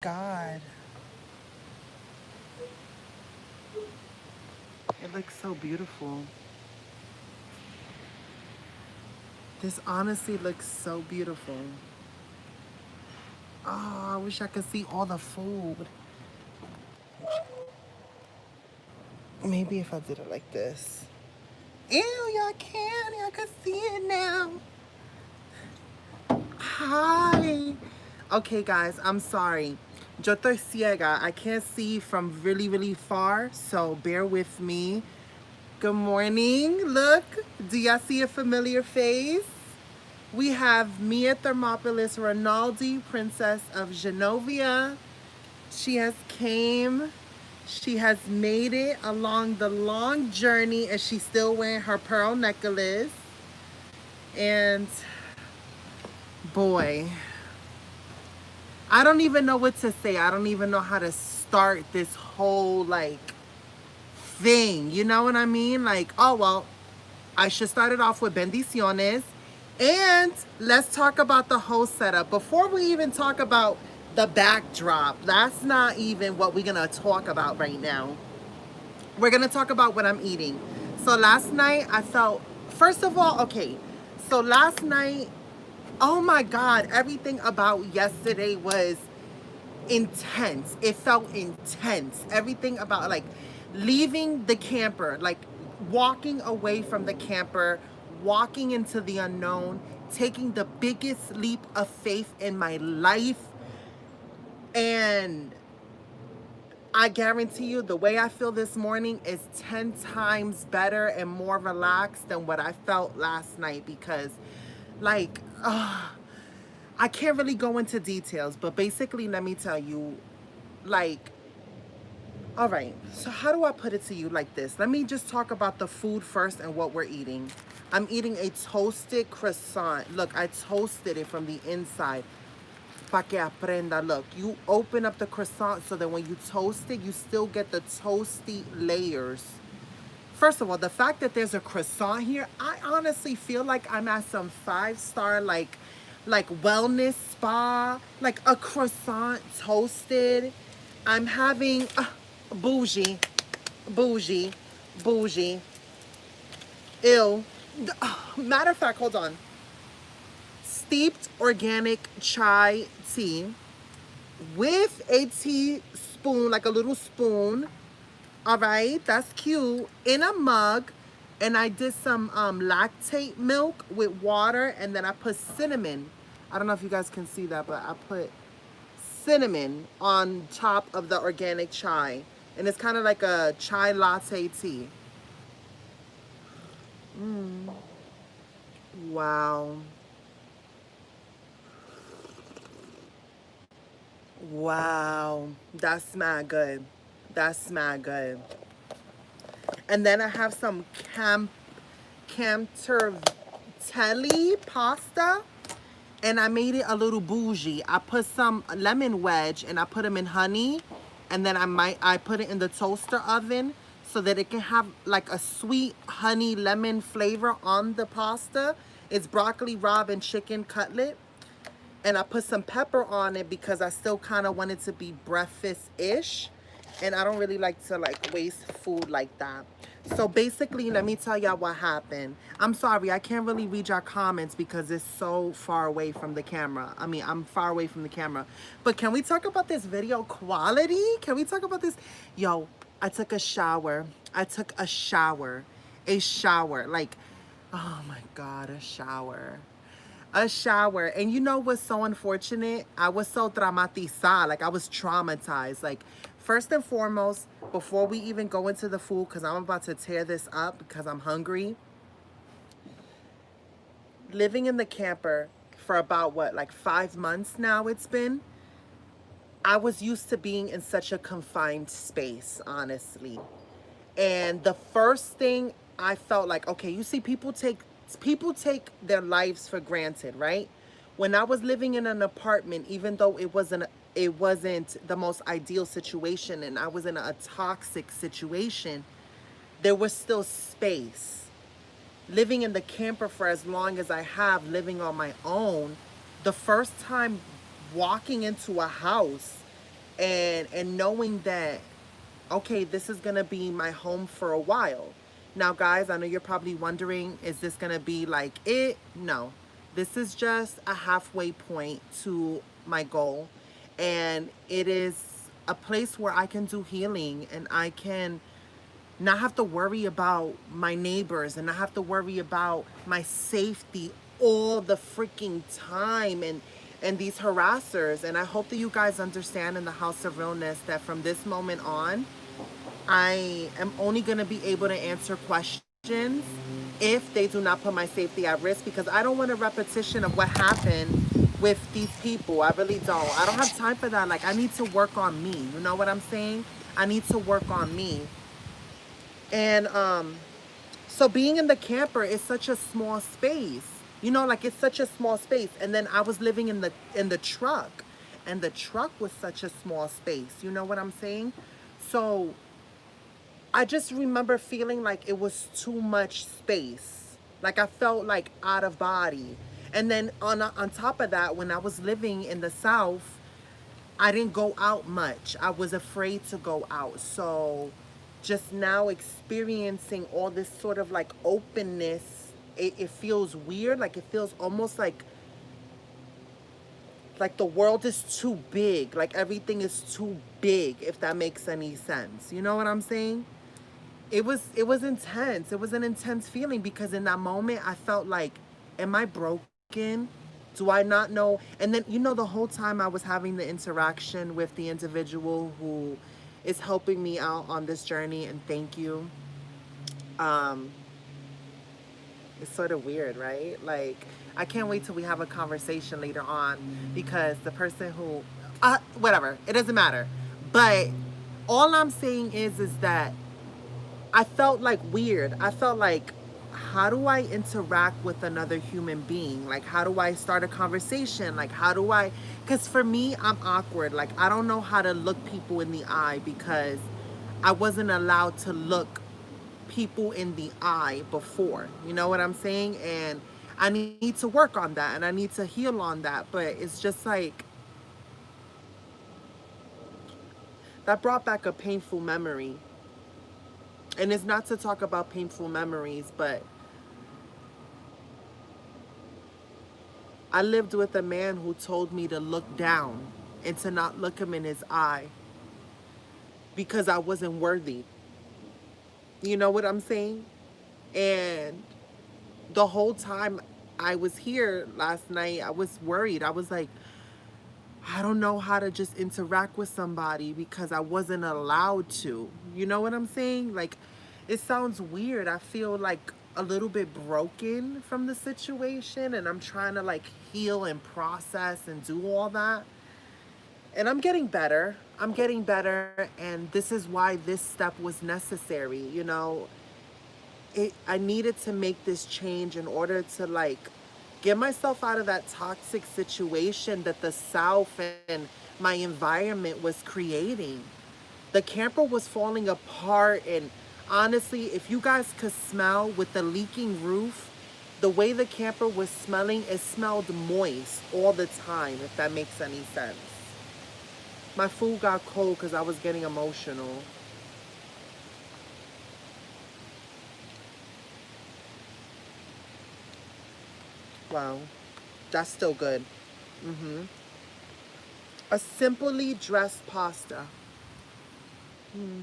God, it looks so beautiful. This honestly looks so beautiful. Oh, I wish I could see all the food. Maybe if I did it like this. Ew, y'all can. Y'all can see it now. Hi. Okay, guys, I'm sorry. Yo estoy ciega. I can't see from really, really far, so bear with me. Good morning. Look, do y'all see a familiar face? We have Mia Thermopolis Rinaldi, Princess of Genovia. She has came. She has made it along the long journey and she's still wearing her pearl necklace. And boy, I don't even know what to say. I don't even know how to start this whole like thing. You know what I mean? Like, oh well, I should start it off with bendiciones. And let's talk about the whole setup. Before we even talk about the backdrop, that's not even what we're gonna talk about right now. We're gonna talk about what I'm eating. So last night I felt, first of all, okay, so last night, oh my God, everything about yesterday was intense. It felt intense. Everything about like leaving the camper, like walking away from the camper, walking into the unknown, taking the biggest leap of faith in my life. And I guarantee you the way I feel this morning is 10 times better and more relaxed than what I felt last night because like I can't really go into details, but basically let me tell you, like, all right, so how do I put it to you like this? Let me just talk about the food first and what we're eating. I'm eating a toasted croissant. Look, I toasted it from the inside. Pa que aprenda. Look, you open up the croissant so that when you toast it, you still get the toasty layers. First of all, the fact that there's a croissant here, I honestly feel like I'm at some five-star like wellness spa, like a croissant toasted. I'm having bougie, bougie, bougie. Ew. Matter of fact, hold on. Steeped organic chai tea with a teaspoon, like a little spoon. All right, that's cute. In a mug, and I did some lactate milk with water, and then I put cinnamon. I don't know if you guys can see that, but I put cinnamon on top of the organic chai, and it's kind of like a chai latte tea. Wow, wow, that's mad good. That's mad good. And then I have some cantertelli pasta, and I made it a little bougie. I put some lemon wedge and I put them in honey, and then I put it in the toaster oven so that it can have like a sweet honey lemon flavor on the pasta. It's broccoli rabe and chicken cutlet, and I put some pepper on it because I still kind of want it to be breakfast-ish, and I don't really like to like waste food like that. So basically, let me tell y'all what happened. I'm sorry, I can't really read your comments because it's so far away from the camera. I mean, I'm far away from the camera. But can we talk about this video quality? Can we talk about this? Yo, I took a shower. I took a shower. A shower. Like, oh my God, a shower. A shower. And you know what's so unfortunate? I was so traumatizada. Like, I was traumatized. Like, first and foremost, before we even go into the food, because I'm about to tear this up because I'm hungry, living in the camper for about what, like 5 months now it's been, I was used to being in such a confined space, honestly. And the first thing I felt like, okay, you see, people take their lives for granted, right? When I was living in an apartment, even though it wasn't the most ideal situation and I was in a toxic situation, there was still space. Living in the camper for as long as I have, living on my own, the first time walking into a house and knowing that, okay, this is gonna be my home for a while. Now, guys, I know you're probably wondering, is this gonna be like it? No, this is just a halfway point to my goal, and it is a place where I can do healing and I can not have to worry about my neighbors and not have to worry about my safety all the freaking time, and these harassers. And I hope that you guys understand in the House of Realness that from this moment on, I am only going to be able to answer questions if they do not put my safety at risk, because I don't want a repetition of what happened with these people. I really don't. I don't have time for that. Like, I need to work on me. You know what I'm saying? I need to work on me. And so being in the camper is such a small space. You know, like it's such a small space. And then I was living in the truck, and the truck was such a small space. You know what I'm saying? So I just remember feeling like it was too much space. Like I felt like out of body. And then on top of that, when I was living in the South, I didn't go out much. I was afraid to go out. So just now experiencing all this sort of like openness, it feels weird. Like it feels almost like the world is too big. Like everything is too big, if that makes any sense. You know what I'm saying? It was intense. It was an intense feeling because in that moment I felt like, am I broken? Do I not know? And then, you know, the whole time I was having the interaction with the individual who is helping me out on this journey, and thank you. Um, it's sort of weird, right? Like, I can't wait till we have a conversation later on, because the person who, whatever, it doesn't matter. But all I'm saying is that I felt like weird. I felt like, how do I interact with another human being? Like, how do I start a conversation? Like, how do I, because for me, I'm awkward. Like, I don't know how to look people in the eye because I wasn't allowed to look people in the eye before. You know what I'm saying? And I need to work on that and I need to heal on that. But it's just like, that brought back a painful memory. And it's not to talk about painful memories, but I lived with a man who told me to look down and to not look him in his eye because I wasn't worthy. You know what I'm saying? And the whole time I was here last night, I was worried. I was like, I don't know how to just interact with somebody because I wasn't allowed to. You know what I'm saying? Like, it sounds weird. I feel like a little bit broken from the situation, and I'm trying to like heal and process and do all that. And I'm getting better. I'm getting better, and this is why this step was necessary. You know, I needed to make this change in order to like get myself out of that toxic situation that the South and my environment was creating. The camper was falling apart, and honestly, if you guys could smell with the leaking roof, the way the camper was smelling, it smelled moist all the time, if that makes any sense. My food got cold because I was getting emotional. Wow, that's still good. Hmm. A simply dressed pasta. Hmm.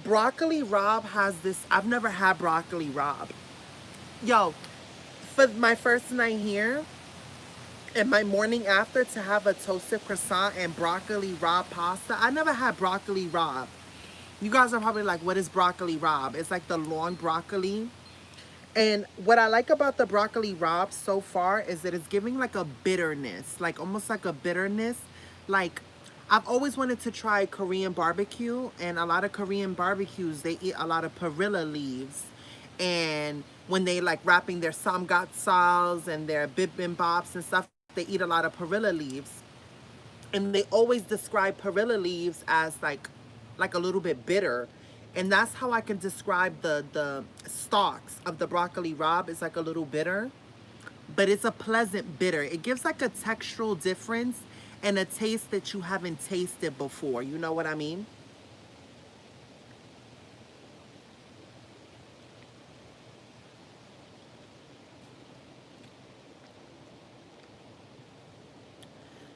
Broccoli Rob has this. I've never had broccoli Rob. Yo, for my first night here and my morning after, to have a toasted croissant and broccoli Rob pasta. I never had broccoli Rob. You guys are probably like, what is broccoli Rob? It's like the long broccoli. And what I like about the broccoli Rob so far is that it's giving like a bitterness, like almost like a bitterness. Like, I've always wanted to try Korean barbecue, and a lot of Korean barbecues, they eat a lot of perilla leaves. And when they like wrapping their samgyeopsals and their bibimbops and stuff, they eat a lot of perilla leaves. And they always describe perilla leaves as like a little bit bitter. And that's how I can describe the stalks of the broccoli rabe. It's like a little bitter, but it's a pleasant bitter. It gives like a textural difference and a taste that you haven't tasted before. You know what I mean?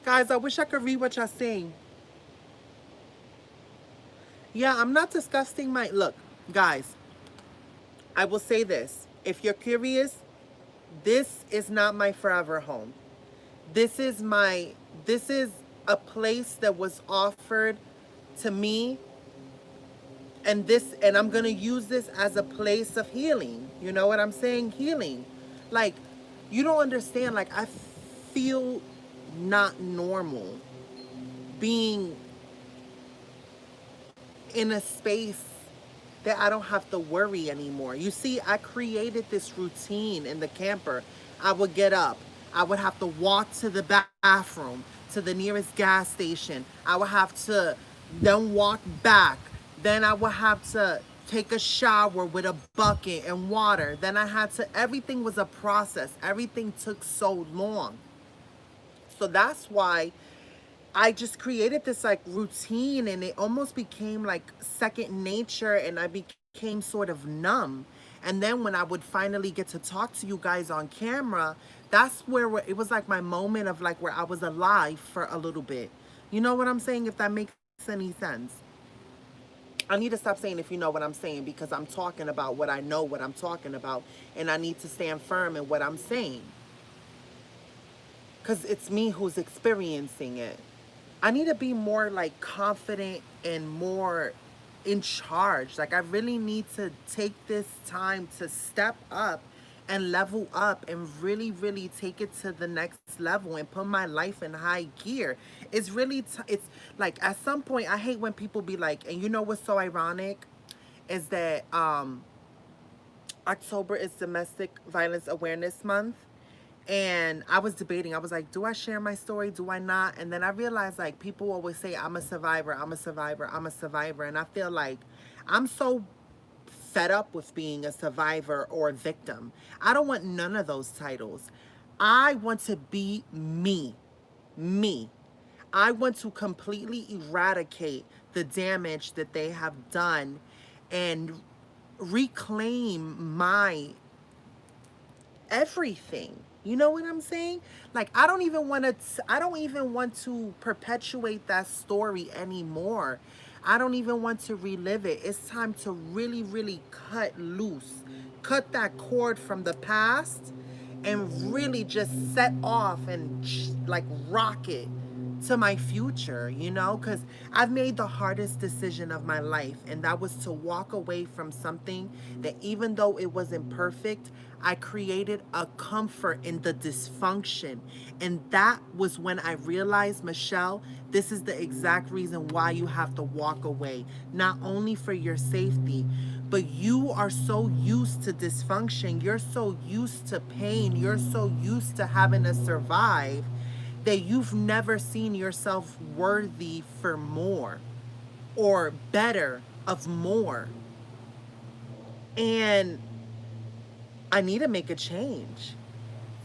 Guys, I wish I could read what y'all saying. Yeah, I'm not disgusting my look, guys. I will say this. If you're curious, this is not my forever home. This is my this is a place that was offered to me, and I'm going to use this as a place of healing. You know what I'm saying? Healing. Like, you don't understand, like, I feel not normal being in a space that I don't have to worry anymore. You see, I created this routine in the camper. I would get up. I would have to walk to the bathroom, to the nearest gas station. I would have to then walk back. Then I would have to take a shower with a bucket and water. Then I had to, everything was a process. Everything took so long. So that's why I just created this like routine, and it almost became like second nature, and I became sort of numb. And then when I would finally get to talk to you guys on camera, that's where it was like my moment of like where I was alive for a little bit. You know what I'm saying? If that makes any sense. I need to stop saying if you know what I'm saying, because I'm talking about what I know what I'm talking about, and I need to stand firm in what I'm saying, because it's me who's experiencing it. I need to be more like confident and more in charge. Like, I really need to take this time to step up and level up and really, really take it to the next level and put my life in high gear. It's really, it's like at some point, I hate when people be like, and you know what's so ironic is that October is Domestic Violence Awareness Month. And I was debating. I was like, do I share my story? Do I not? And then I realized, like, people always say, I'm a survivor, I'm a survivor, I'm a survivor. And I feel like I'm so fed up with being a survivor or a victim. I don't want none of those titles. I want to be me. Me. I want to completely eradicate the damage that they have done and reclaim my everything. You know what I'm saying? Like, I don't even want to perpetuate that story anymore. I don't even want to relive it. It's time to really, really cut loose. Cut that cord from the past and really just set off and like rocket to my future, you know, because I've made the hardest decision of my life, and that was to walk away from something that, even though it wasn't perfect, I created a comfort in the dysfunction. And that was when I realized, Michelle, this is the exact reason why you have to walk away, not only for your safety, but you are so used to dysfunction, you're so used to pain, you're so used to having to survive that you've never seen yourself worthy for more or better of more. And I need to make a change.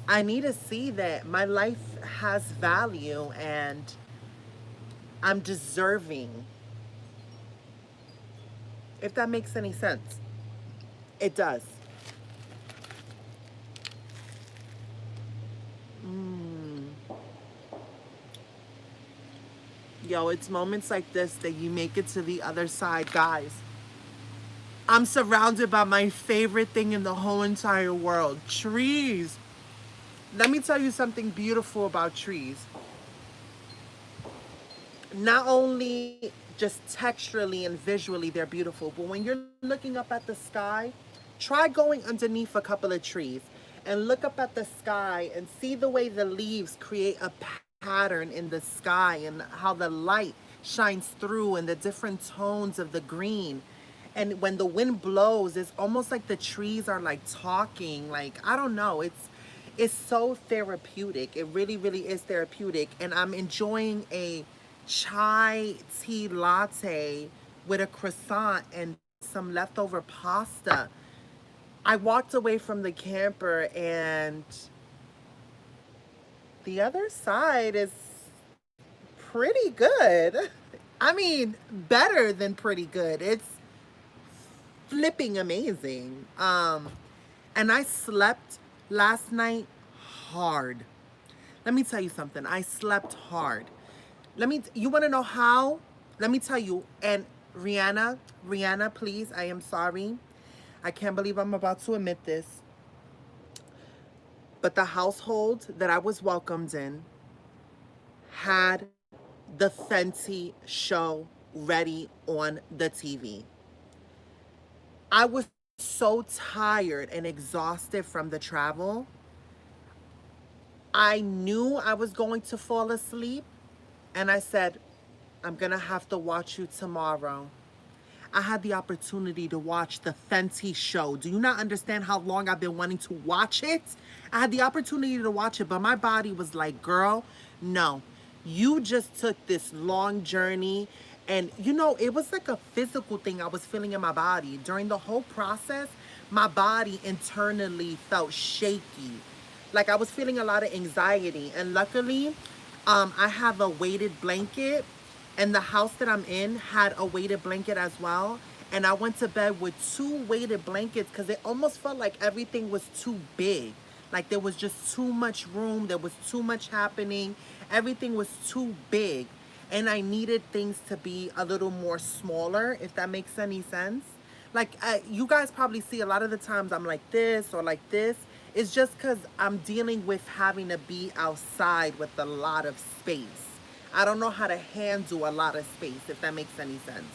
I need to see that my life has value and I'm deserving. If that makes any sense. It does. Yo, it's moments like this that you make it to the other side, guys. I'm surrounded by my favorite thing in the whole entire world, trees. Let me tell you something beautiful about trees. Not only just texturally and visually they're beautiful, but when you're looking up at the sky, try going underneath a couple of trees and look up at the sky and see the way the leaves create a pattern in the sky and how the light shines through and the different tones of the green. And when the wind blows, it's almost like the trees are like talking. Like, I don't know, it's so therapeutic. It really, really is therapeutic. And I'm enjoying a chai tea latte with a croissant and some leftover pasta. I walked away from the camper and the other side is pretty good. I mean, better than pretty good. It's flipping amazing. And I slept last night hard. Let me tell you something. I slept hard. You want to know how? Let me tell you. And Rihanna, please, I am sorry. I can't believe I'm about to admit this. But the household that I was welcomed in had the Fenty show ready on the TV. I was so tired and exhausted from the travel. I knew I was going to fall asleep, and I said, I'm going to have to watch you tomorrow. I had the opportunity to watch the Fenty show. Do you not understand how long I've been wanting to watch it? I had the opportunity to watch it, but my body was like, girl, no. You just took this long journey. And, it was like a physical thing I was feeling in my body. During the whole process, my body internally felt shaky. Like I was feeling a lot of anxiety. And luckily, I have a weighted blanket, and the house that I'm in had a weighted blanket as well. And I went to bed with two weighted blankets because it almost felt like everything was too big. Like there was just too much room. There was too much happening. Everything was too big. And I needed things to be a little more smaller, if that makes any sense. Like you guys probably see a lot of the times I'm like this or like this. It's just because I'm dealing with having to be outside with a lot of space. I don't know how to handle a lot of space, if that makes any sense.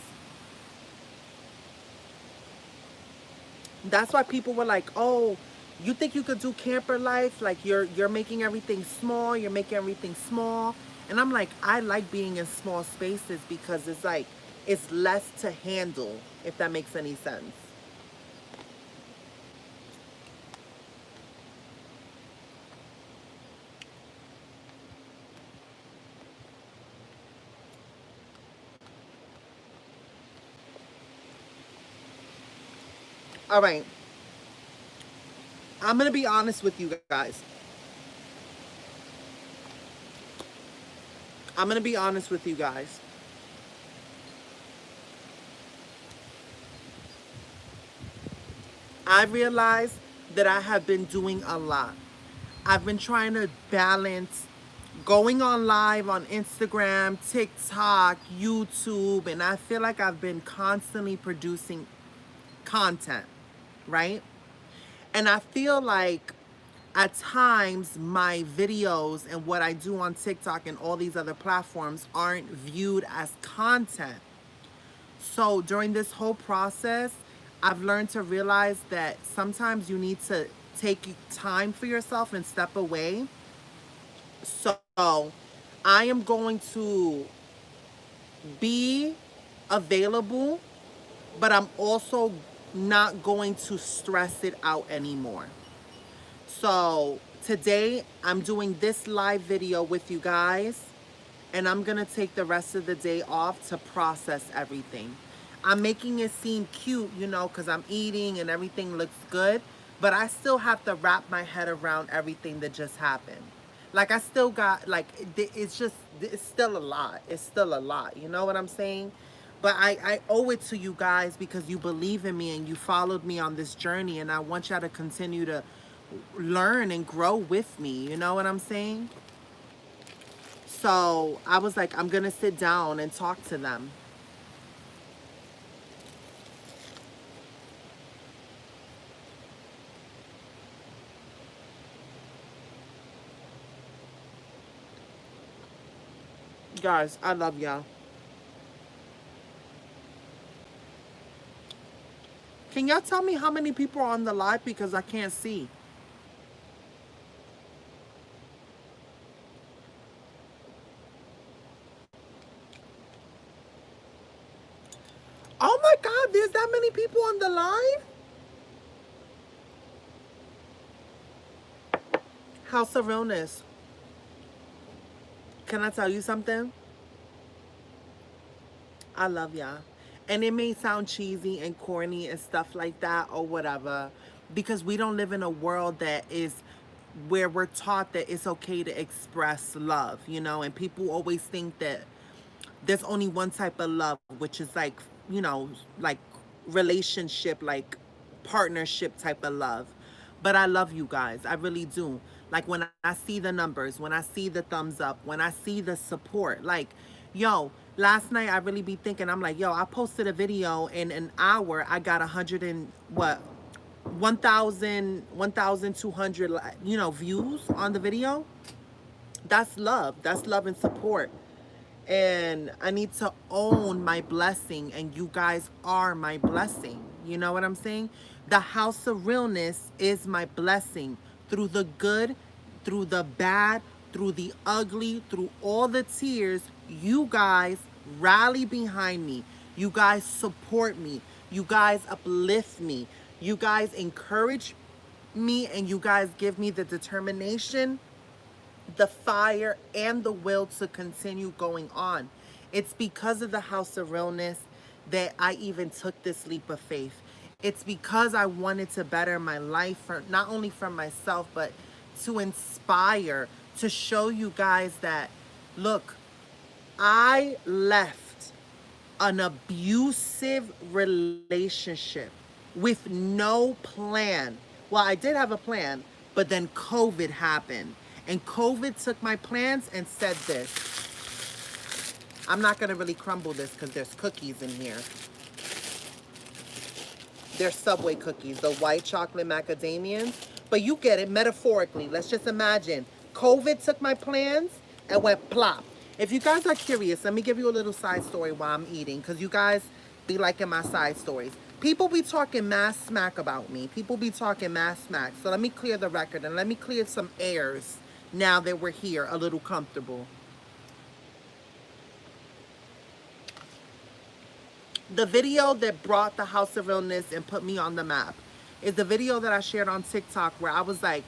That's why people were like, "Oh, you think you could do camper life? Like you're making everything small, you're making everything small." And I'm like, I like being in small spaces because it's like it's less to handle, if that makes any sense. All right. I'm going to be honest with you guys. I'm going to be honest with you guys. I realize that I have been doing a lot. I've been trying to balance going on live on Instagram, TikTok, YouTube, and I feel like I've been constantly producing content, right? And I feel like at times my videos and what I do on TikTok and all these other platforms aren't viewed as content. So during this whole process, I've learned to realize that sometimes you need to take time for yourself and step away. So I am going to be available, but I'm also not going to stress it out anymore. So today I'm doing this live video with you guys, and I'm gonna take the rest of the day off to process everything. I'm making it seem cute, because I'm eating and everything looks good, but I still have to wrap my head around everything that just happened. Like I still got, like, it's still a lot. It's still a lot. You know what I'm saying? But I owe it to you guys because you believe in me and you followed me on this journey, and I want y'all to continue to learn and grow with me. You know what I'm saying? So I was like, I'm going to sit down and talk to them. Guys, I love y'all. Can y'all tell me how many people are on the live because I can't see? Oh my God, there's that many people on the live? House of Realness. Can I tell you something? I love y'all. And it may sound cheesy and corny and stuff like that or whatever, because we don't live in a world that is where we're taught that it's okay to express love, you know, and people always think that there's only one type of love, which is like, you know, like relationship, like partnership type of love. But I love you guys. I really do. Like when I see the numbers, when I see the thumbs up, when I see the support, like, yo, last night I really be thinking, I'm like, yo, I posted a video in an hour. I got 100 and what? 1,200, you know, views on the video. That's love. That's love and support. And I need to own my blessing, and you guys are my blessing. You know what I'm saying? The house of realness is my blessing through the good, through the bad, through the ugly, through all the tears. You guys rally behind me. You guys support me. You guys uplift me. You guys encourage me, and you guys give me the determination, the fire, and the will to continue going on. It's because of the House of Realness that I even took this leap of faith. It's because I wanted to better my life, for not only for myself, but to inspire, to show you guys that, look, I left an abusive relationship with no plan. Well, I did have a plan, but then COVID happened. And COVID took my plans and said this. I'm not going to really crumble this because there's cookies in here. They're Subway cookies, the white chocolate macadamians. But you get it metaphorically. Let's just imagine. COVID took my plans and went plop. If you guys are curious, let me give you a little side story while I'm eating, because you guys be liking my side stories. People be talking mass smack about me. People be talking mass smack. So let me clear the record and let me clear some airs now that we're here a little comfortable. The video that brought the House of Realness and put me on the map is the video that I shared on TikTok where I was like,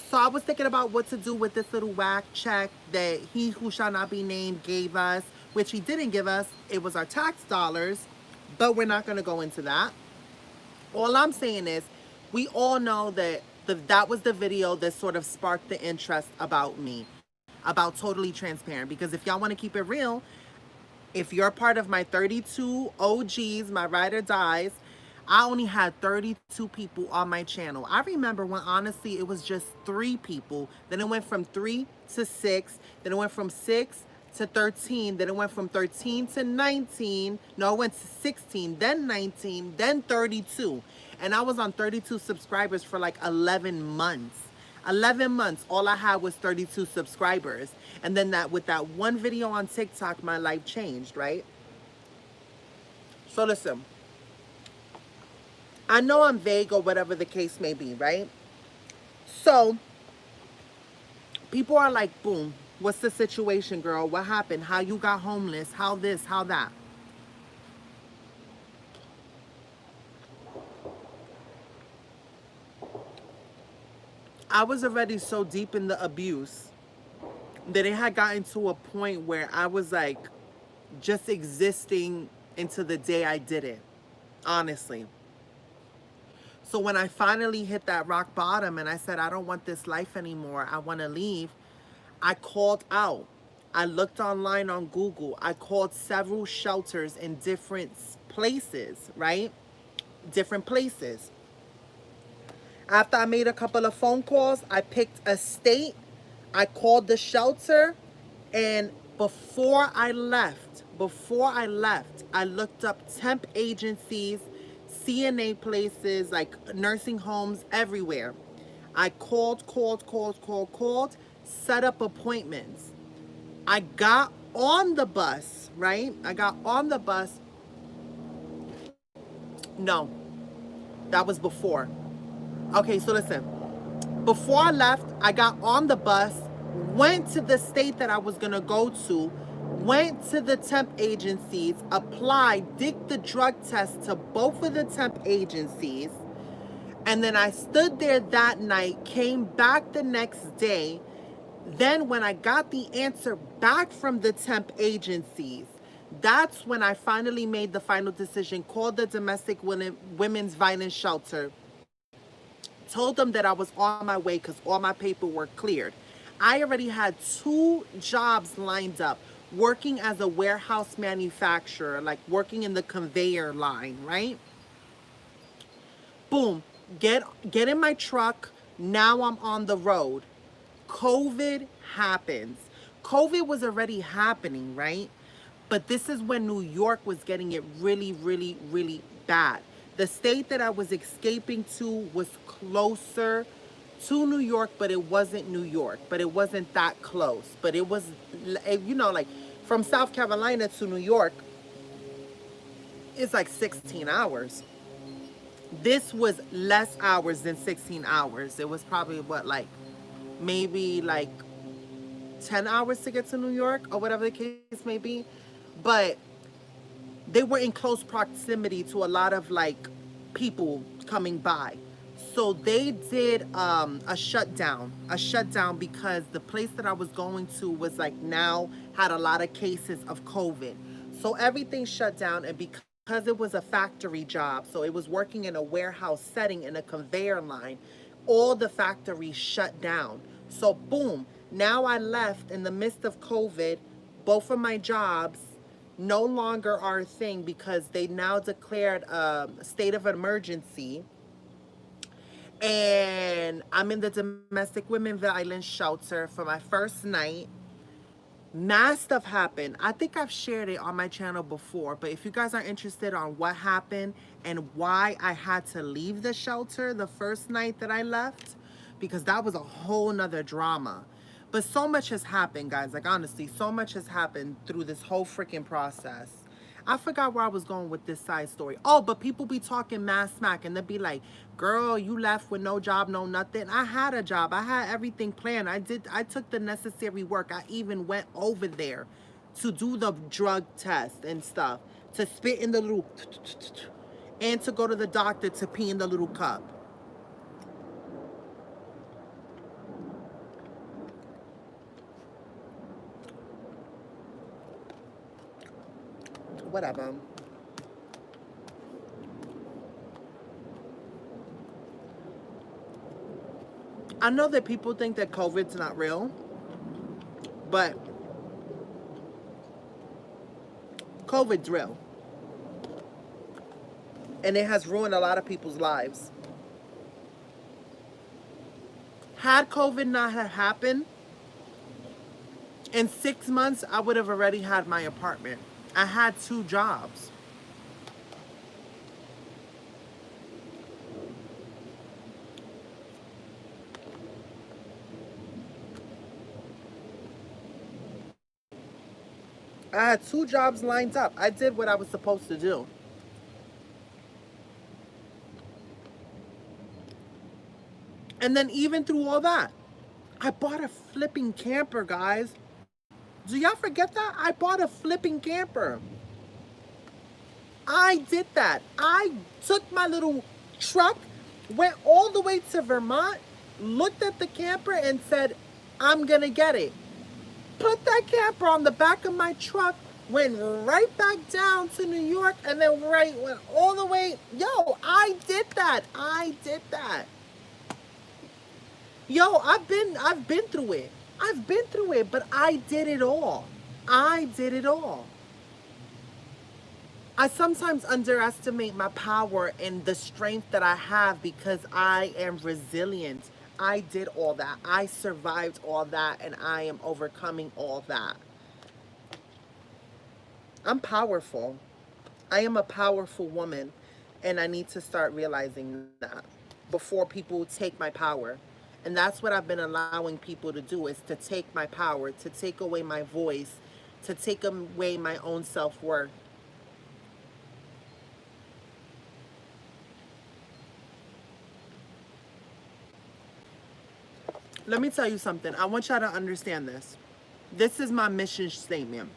so I was thinking about what to do with this little whack check that he who shall not be named gave us, which he didn't give us. It was our tax dollars, but we're not going to go into that. All I'm saying is we all know that that was the video that sort of sparked the interest about me, about Totally Transparent. Because if y'all want to keep it real, if you're part of my 32 OGs, my ride or dies, I only had 32 people on my channel. I remember when honestly it was just 3 people. Then it went from 3 to 6. Then it went from 6 to 13. Then it went from 13 to 19. No, it went to 16, then 19, then 32. And I was on 32 subscribers for like 11 months. 11 months, all I had was 32 subscribers. And then that with that one video on TikTok, my life changed, right? So listen, I know I'm vague or whatever the case may be, right? So people are like, boom, what's the situation, girl? What happened? How you got homeless? How this, how that? I was already so deep in the abuse that it had gotten to a point where I was like just existing into the day I did it, honestly. So when I finally hit that rock bottom and I said, I don't want this life anymore, I want to leave, I called out. I looked online on Google. I called several shelters in different places, right? Different places. After I made a couple of phone calls, I picked a state. I called the shelter. And before I left, I looked up temp agencies, CNA places, like nursing homes everywhere. I called, set up appointments. I got on the bus, right? I got on the bus. No, that was before. Okay, so listen. Before I left, I got on the bus, went to the state that I was going to go to, went to the temp agencies, applied, did the drug test to both of the temp agencies, and then I stood there that night, came back the next day. Then when I got the answer back from the temp agencies, That's when I finally made the final decision, called the domestic women's violence shelter, told them that I was on my way because all my paperwork cleared. I already had 2 jobs lined up, working as a warehouse manufacturer, like working in the conveyor line, right? Boom, get in my truck. Now I'm on the road. COVID happens. COVID was already happening, right? But this is when New York was getting it really, really, really bad. The state that I was escaping to was closer to New York, but it wasn't New York. But it wasn't that close. But it was, you know, like from South Carolina to New York, it's like 16 hours. This was less hours than 16 hours. It was probably what, like maybe like 10 hours to get to New York or whatever the case may be. But they were in close proximity to a lot of like people coming by. So they did a shutdown because the place that I was going to was like now had a lot of cases of COVID. So everything shut down, and because it was a factory job, so it was working in a warehouse setting in a conveyor line, all the factories shut down. So boom, now I left in the midst of COVID. Both of my jobs no longer are a thing because they now declared a state of emergency. And I'm in the domestic women violence shelter for my first night. Mass stuff happened. I think I've shared it on my channel before, but if you guys are interested on what happened and why I had to leave the shelter the first night that I left, because that was a whole nother drama. But so much has happened, guys. Like, honestly, so much has happened through this whole freaking process. I forgot where I was going with this side story. Oh, but people be talking mad smack and they'll be like, girl, you left with no job, no nothing. I had a job. I had everything planned. I took the necessary work. I even went over there to do the drug test and stuff, to spit in the little, and to go to the doctor to pee in the little cup. Whatever. I know that people think that COVID's not real, but COVID's real. And it has ruined a lot of people's lives. Had COVID not have happened, in 6 months, I would have already had my apartment. I had 2 jobs. I had 2 jobs lined up. I did what I was supposed to do. And then even through all that, I bought a flipping camper, guys. Do y'all forget that? I bought a flipping camper. I did that. I took my little truck, went all the way to Vermont, looked at the camper and said, I'm gonna get it. Put that camper on the back of my truck, went right back down to New York, and then went all the way. Yo, I did that. I did that. Yo, I've been through it. I've been through it, but I did it all. I did it all. I sometimes underestimate my power and the strength that I have because I am resilient. I did all that. I survived all that, and I am overcoming all that. I'm powerful. I am a powerful woman, and I need to start realizing that before people take my power. And that's what I've been allowing people to do, is to take my power, to take away my voice, to take away my own self-worth. Let me tell you something. I want y'all to understand this. This is my mission statement.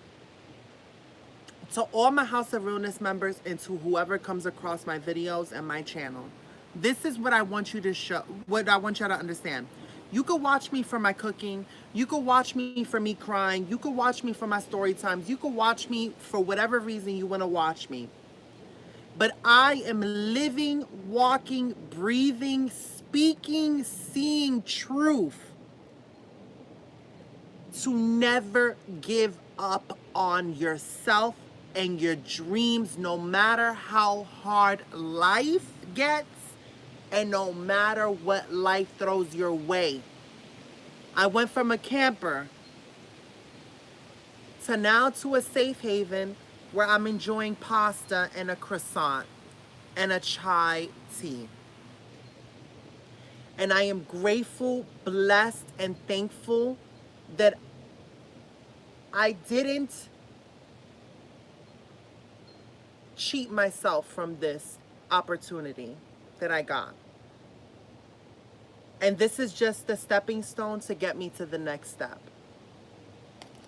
To all my House of Realness members and to whoever comes across my videos and my channel, this is what I want you to show, what I want y'all to understand. You could watch me for my cooking. You could watch me for me crying. You could watch me for my story times. You could watch me for whatever reason you want to watch me. But I am living, walking, breathing, speaking, seeing truth to never give up on yourself and your dreams, no matter how hard life gets and no matter what life throws your way. I went from a camper to now to a safe haven where I'm enjoying pasta and a croissant and a chai tea. And I am grateful, blessed, and thankful that I didn't cheat myself from this opportunity that I got. And this is just the stepping stone to get me to the next step.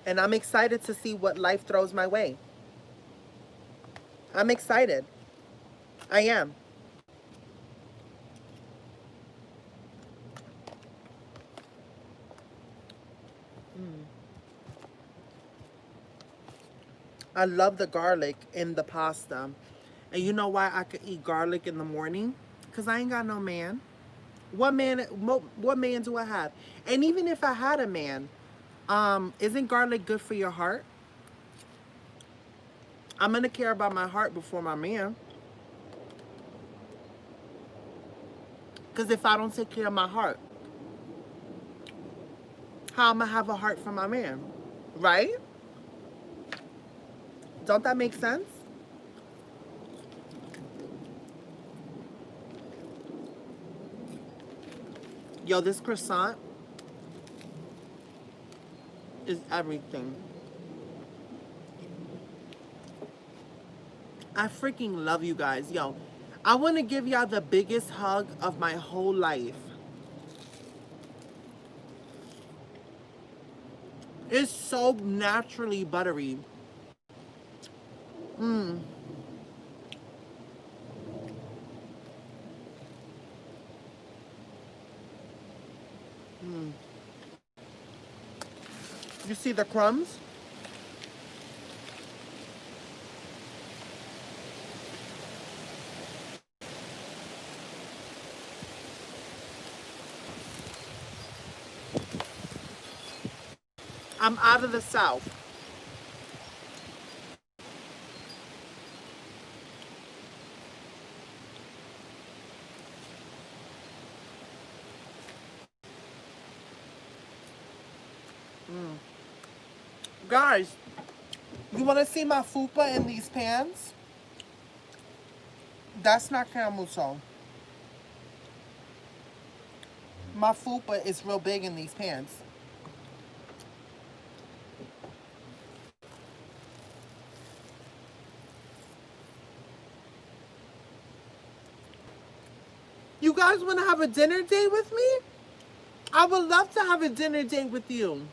And I'm excited to see what life throws my way. I'm excited. I am. I love the garlic in the pasta. And you know why I could eat garlic in the morning? Because I ain't got no man. What man do I have? And even if I had a man, isn't garlic good for your heart? I'm going to care about my heart before my man. Because if I don't take care of my heart, how am I have a heart for my man? Right? Don't that make sense? Yo, this croissant is everything. I freaking love you guys. Yo, I want to give y'all the biggest hug of my whole life. It's so naturally buttery. You see the crumbs? I'm out of the South. Guys, you want to see my fupa in these pans? That's not camel toe. My fupa is real big in these pans. You guys want to have a dinner date with me? I would love to have a dinner date with you.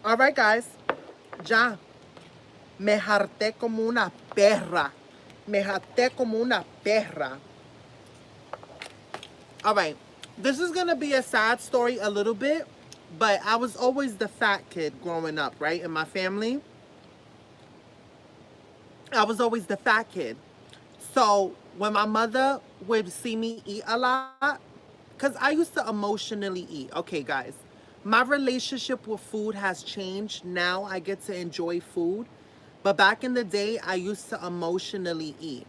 All right, guys. Ya. Me harté como una perra. Me harté como una perra. All right. This is going to be a sad story a little bit, but I was always the fat kid growing up, right? In my family. I was always the fat kid. So when my mother would see me eat a lot, because I used to emotionally eat. Okay, guys. My relationship with food has changed. Now I get to enjoy food. But back in the day, I used to emotionally eat.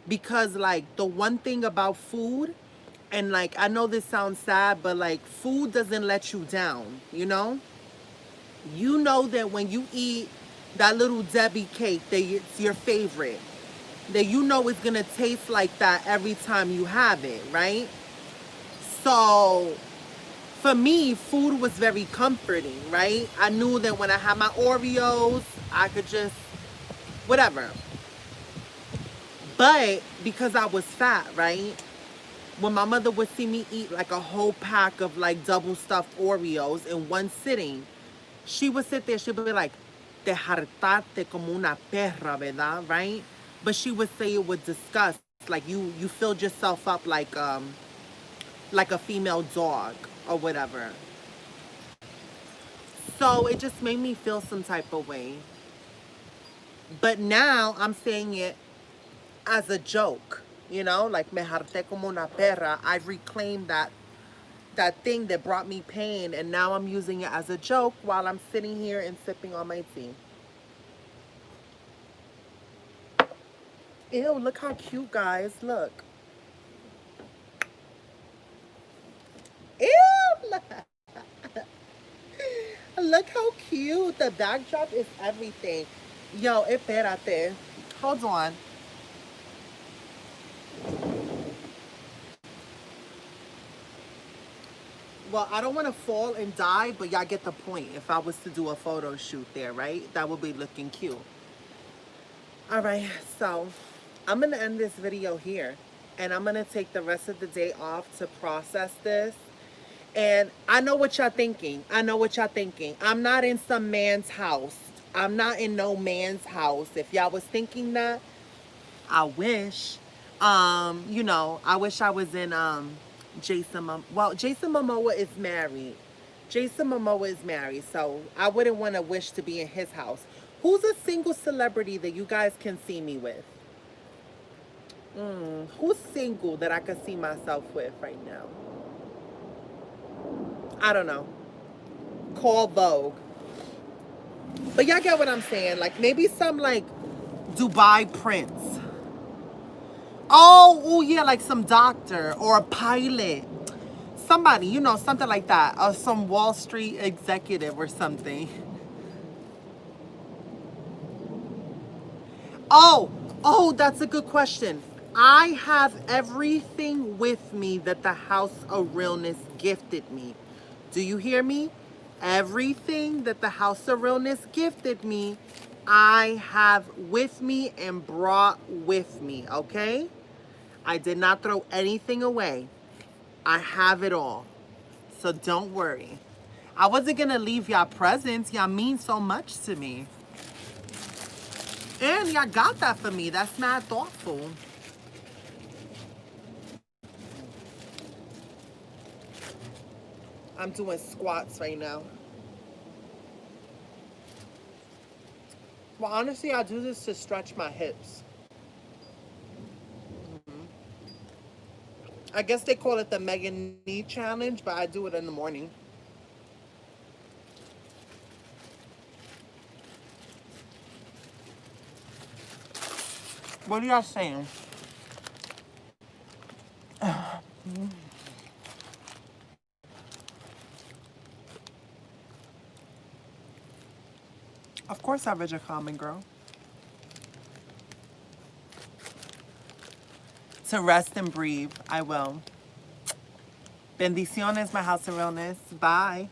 Because, like, the one thing about food, and, like, I know this sounds sad, but, like, food doesn't let you down, you know? You know that when you eat that little Debbie cake that it's your favorite, that you know it's going to taste like that every time you have it, right? So for me, food was very comforting, right? I knew that when I had my Oreos, I could just, whatever. But because I was fat, right? When my mother would see me eat like a whole pack of like double stuffed Oreos in one sitting, she would sit there, she'd be like, te hartaste como una perra, ¿verdad? Right? but she would say it with disgust, like you filled yourself up like a female dog or whatever. So it just made me feel some type of way. But now I'm saying it as a joke, you know, like me harté como una perra. I reclaimed that thing that brought me pain, and now I'm using it as a joke while I'm sitting here and sipping on my tea. Ew, look how cute, guys. Look. Ew, look. Look how cute. The backdrop is everything. Yo, espérate. Hold on. Well, I don't want to fall and die, but y'all get the point. If I was to do a photo shoot there, right? That would be looking cute. All right, so I'm going to end this video here. And I'm going to take the rest of the day off to process this. And I know what y'all thinking. I know what y'all thinking. I'm not in some man's house. I'm not in no man's house. If y'all was thinking that, I wish. You know, I wish I was in well, Jason Momoa is married. Jason Momoa is married, so I wouldn't want to wish to be in his house. Who's a single celebrity that you guys can see me with? Who's single that I could see myself with right now? I don't know. Call Vogue. But y'all get what I'm saying. Like maybe some like Dubai prince. Oh, yeah, like some doctor or a pilot. Somebody, you know, something like that. Or some Wall Street executive or something. Oh, that's a good question. I have everything with me that the House of Realness gifted me. Do you hear me? Everything that the House of Realness gifted me, I have with me and brought with me, okay? I did not throw anything away. I have it all. So don't worry. I wasn't going to leave y'all presents. Y'all mean so much to me. And y'all got that for me. That's mad thoughtful. I'm doing squats right now. Well, honestly, I do this to stretch my hips. I guess they call it the Mega Knee Challenge, but I do it in the morning. What are y'all saying? Of course I read your comment, girl. To rest and breathe, I will. Bendiciones, my House of Realness. Bye.